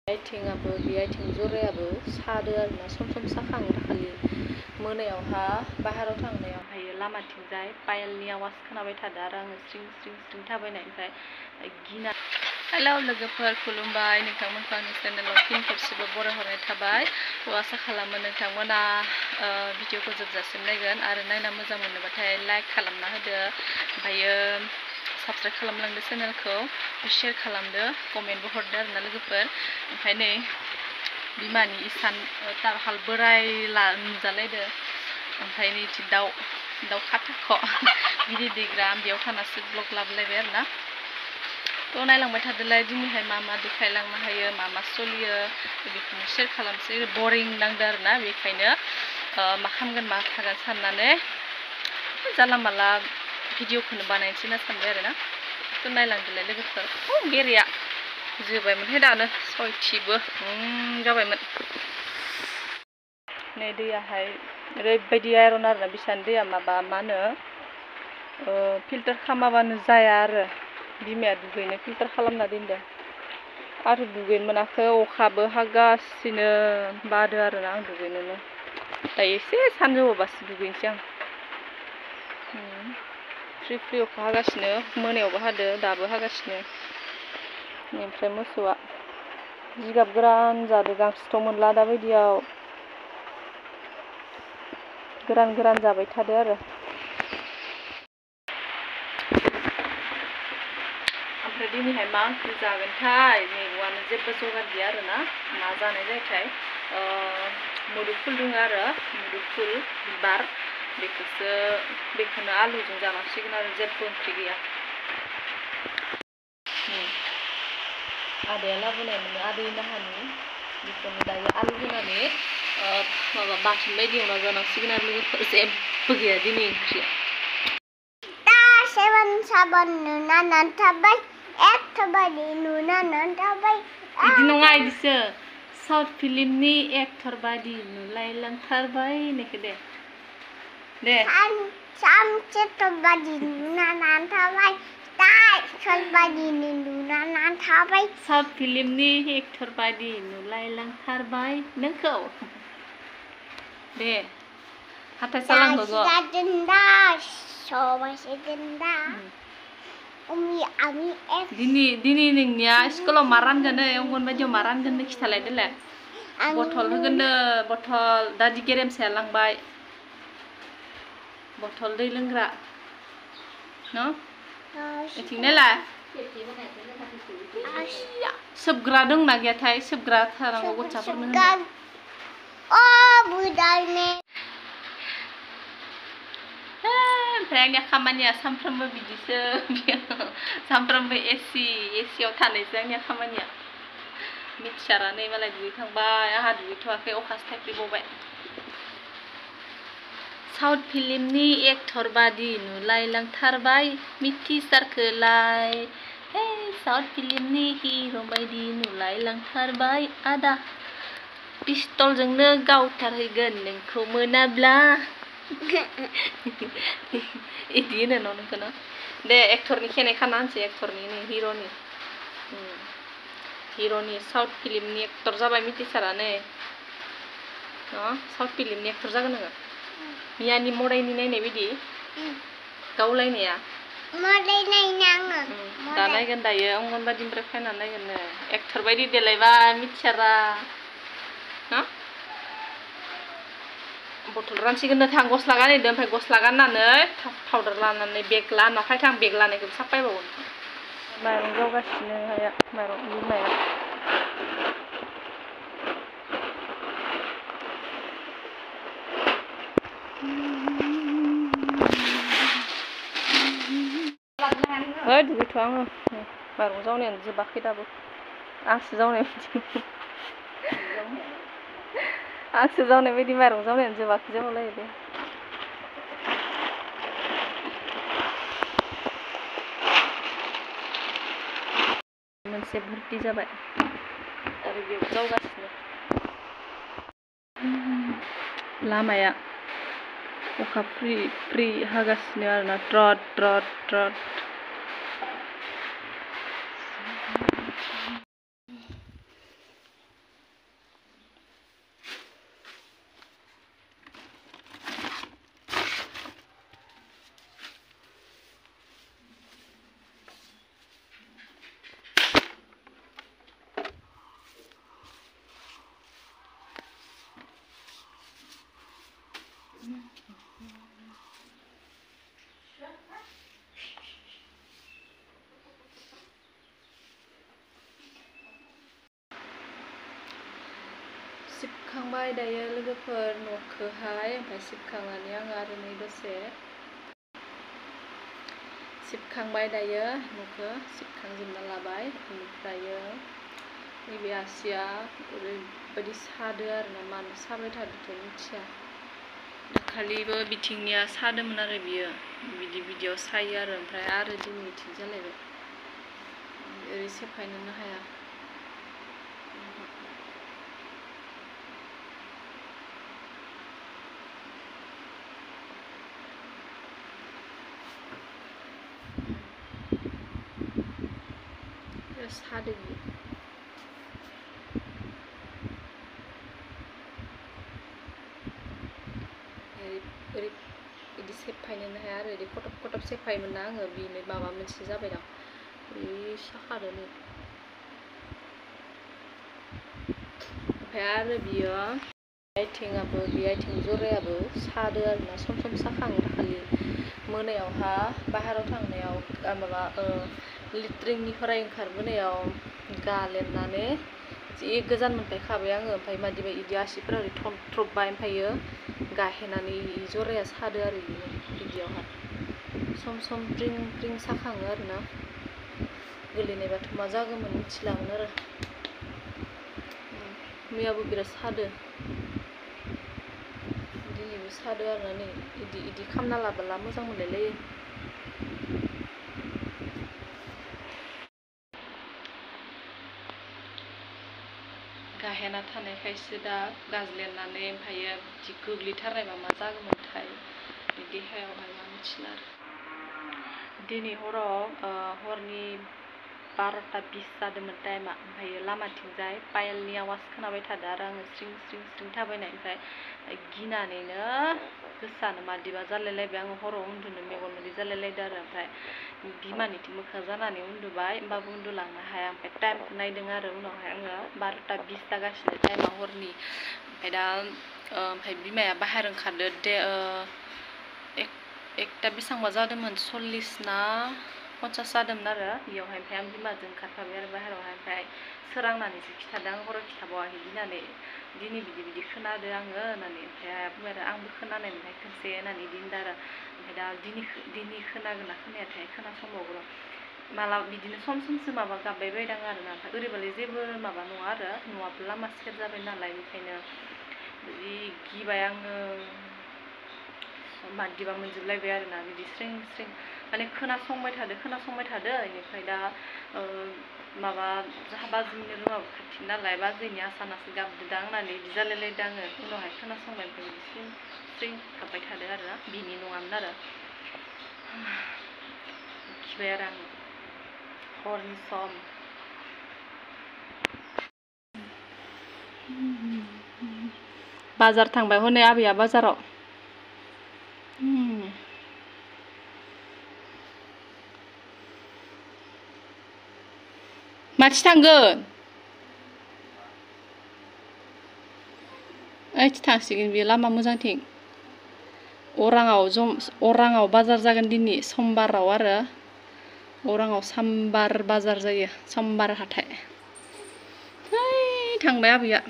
आथिङाबो बे आथिं जरायाबो सादो आरोना सम साखाङो दाखालि मोनायावहा बाहेराव थांनायावहाय लामाथिंजाय पायेलनि आवाज खोनाबाय थादों आरो आङो स्रिं स्रिं स्रिं थाबायनायनिफ्राय गिना हेलौ लोगोफोर खुलुमबाय नोंथांमोनखौ आंनि चेनेलाव फिन खेबसेबो बरायहरनाय थाबाय आसा खालामो नोंथांमोना भिडिअखौ जोबजासिम नायगोन आरो नायना मोजां मोनोबाथाय लाइक खालामना होदो ओमफ्रायो साबस्क्राइब खालामलांदो चेनेलखौ शेयार खालामदो कमेन्टबो हरदो आरोना लोगोफोर ओमफ्राय नै बिमानि इसान तारहाल बोराय नुजालायदो ओमफ्राय नै दाउ खाथाख' बिदै दैग्रा बेयाव थानासो ब्लग लाबोलायबाय आरोना थ' नायलांबाय थादोलाय दिनैहाय मा देखायलांनो हायो मा सोलियो बेखौनो शेयार खालामसै बरिं नांदो आरोना बेखायनो मा खालामगोन मा थागोन साननानै जाला माला भिडिअखौनो बानायनोसै होनना सानबाय आरोना थ' नायलांदोलाय लोगोफोर बेरेया जोबायमोनहाय दानो सयथिबो जाबायमोन नै दैयाहाय ओरैबायदि आयरन आरोना बिसानि दैया मा होनो फिल्टार खालामाबानो जाया आरो बिमाया दुगैनो फिल्टार खालामना दोनदों आरो दुगैनो मोनाखै अखाबो हागासिनो बादो आरोना आं दुगैनोनो दायो एसे सानजौबासो दुगैनोसै आं फ्रि अखा हागासिनो मोनायावबो हादो दाबो हागासिनो ओमफ्राय मोसौआ जिगाब गोरान जादो गांसोथ' मोनला दा बायदियाव गोरान जाबाय थादो आरो ओमफ्राय दिनैहाय मा ओंख्रि जागोनथाय मैगंआनो जेबो जगार गैया आरोना मा जानाय जायोथाय मुदुफुल दङ आरो मुदुफुल बिबार बेखौनो आलुजों जानांसिगोन आरो जेबो ओंख्रि गैया आदाया लाबोनायमोन आदै नाहानि बेखौनो दायो आलु होनानै माबा बाथोन बायदि एवना जानांसिगोन आरो लोगोफोर जेबो गैया दिनै ओंख्रिया साबन नुनानै थाबाय एक्टरबादि नुनानै थाबाय बिदि नङा बिदिसो साउथ फिल्मनि एक्टर बादि नुलायलांथारबाय होननायखौ दे सामसेटरबादि नुनानै थाबाय साउथ फिल्मनि एक्टर बादि नुलायलांथारबाय नोंखौ दे हाथाय सालांहोगो दिनै नोंनिया स्कुलाव मा रानगोन अंगनबादियाव मा रानगोन खिथालाय देलाय बथल होगोननो बथल दादि गेरेमसाया लांबाय बथल दै लोंग्रा न' बेथिं नायलाय सोबग्रा दंना गैयाथाय सोबग्रा थानांगौ गथ'साफोरनो ओमफ्राय आंनिया खामानिया सानफ्रोमबो बिदिसो सानफ्रोमबो एसियाव थानायसो आंनिया खामानिया मिथिसारा नै मालाय दुगैखांबाय आंहा दुगैथ'वाखै अखासो थाइफ्रिबावबाय साउथ फिल्मनि एक्टर बादि नुलायलांथारबाय मिथिसारखोलाय साउथ फिल्मनि हिर' बायदि नुलायलांथारबाय आदा पिस्तलजोंनो गावथारहैगोन नोंखौ मोनाब्ला इदि होनो न' नोंखौनो दे एक्टरनि खेनाय खाना होनसै एक्टरनि हिर'नि साउथ फिल्मनि एक्टर जाबाय मिथिसारानो साउथ फिल्मनि एक्टर जागोन नोङो मियानि मदायनि नायनाय बायदि गावलायनाया दा नायगोन दायो अंगनबादिनिफ्राय फैनानै नायगोन एक्टर बायदि देलायबा मिथिसारा बथल रानसिगोन थां गस्ला गानहैदो ओमफ्राय गस्ला गाननानै पाउडार लानानै बेग लाना फायथां बेग लानायखौबो साफायबावगोन माइरं जावगासिनो हाया माइरं बिमाया दुगैथ' आङो माइरं जावनायानो जोबाखै दाबो आंसो जावनाय बायदि माइरं जावनायानो जोबाखै जाबावलायो दे मोनसे भर्ति जाबाय आरो बेयाव जावगासिनो लामाया अखा फ्रि हागासिनो आरोना ट्रट सिबखांबाय दायो लोगोफोर न'खौहाय ओमफ्राय सिबखांनानै आङो आरो नै दसे सिबखांबाय दायो न'खौ सिबखांजोबना लाबाय बेनिफ्रायो नैबे आसिया ओरैबायदि सादो आरोना मानो साबाय थादोंथ' मिथिया दाखालिबो बिथिंनिया सादोंमोन आरो बियो बिदियाव सायो आरो दिनै बिथिं जालायबाय ओरै सेफायनोनो हाया सादो बियो ओरै बिदि सेफायनोनो हाया आरो बिदि खटब खटब सेफायोमोन ना आङो बेनो माबा मोनसे जाबाय दां बे साखादो नै ओमफ्राय आरो बियो आथिङाबो बे आथिं जरायाबो सादो आरोना सम साखाङो दाखालि मोनायावहा बाहेराव थांनायाव माबा लेट्रिननिफ्राय ओंखारबोनायाव गालेननानै जि गोजान मोनफायखाबाय आङो ओमफ्राय मादिबा इदि आसिफोरा ओरै थनथ्रबबाय ओमफ्रायो गाहेनानै जराया सादो आरो बिदियावहा सम प्रिं प्रिं साखाङो आरोना गोलैनायबाथ' मा जागौमोन मिथिलामोन आरो मैयाबो बिराद सादो दिनैबो सादो आरोना नै इदि खामना लाबोला मोजां मोनलायलायो गाहेना थानायखायसो दा गाज्लेनानै ओमफ्रायो बिदि गोग्लैथारनायबा मा जागौमोनथाय देहायावहाय मा मिथिला आरो दिनै हराव हरनि 12:20 जादोंमोन टाइमा ओमफ्रायो लामाथिंजाय पायेलनि आवाज खोनाबाय थादों आरो आङो स्रिं स्रिं स्रिं थाबायनाय ओमफ्राय गिनानैनो गोसानो मादिबा जालायलायबाय आङो हराव उन्दुनो मेगन मोदै जालायलायदों आरो ओमफ्राय बिमानिथिं मोखां जानानै उन्दुबाय होमबाबो उन्दुलांनो हाया ओमफ्राय टाइमखौ नायदों आरो उनावहाय आङो 12:20 जागासिनो टाइमा हरनि ओमफ्राय दा ओमफ्राय बिमाया बाहेर ओंखारदो एकथा बेसेबांबा जादोंमोन 40 ना 50 जादोंमोन आरो बेयावहाय ओमफ्राय आं बिमाजों ओंखारफाबाय आरो बाहेरायावहाय ओमफ्राय सोरांनानैसो खिथादों आं हराव खिथाबावाखै गिनानै दिनै बिदि खोनादों आङो होननानै ओमफ्राय आइया बुंबाय आरो आंबो खोनानाय मोनबाय खनसे होननानै बुंदों आरो ओमफ्राय दा दिनै खोनागोन ना खोनायाथाय खोनासंबावगोन मालाबा बिदिनो समसो माबा गाबबाय बायदों आरोना ओमफ्राय ओरैबालाय जेबो माबा नङा आरो न'आबो लामा सेर जाबाय नालाय बेखायनो जि गिबाय आङो मादिबा मोनजोबलायबाय आरोना बिदि स्रिं स्रिं माने खोनासंबाय थादो बेनिफ्राय दा माबा बाजैनि रुमाबो खाथि नालाय बाजैनि आसानासो गाबदोदां होननानै बिदि जालायलायदों आङो उनावहाय खोनासंबाय ओमफ्राय बिदि स्रिं स्रिं गाबबाय थादों आरो बिनि नङामोन आरो गिबाय आरो आङो हरनि सम बाजार थांबाय हनै आबैया बाजाराव माथि थांगोन ओइथि थांसिगोन बेयो लामा मोजांथिं अराङाव बाजार जागोन दिनै समबाराव आरो अराङाव समबार बाजार जायो समबार हाथाय थांबाय आबैया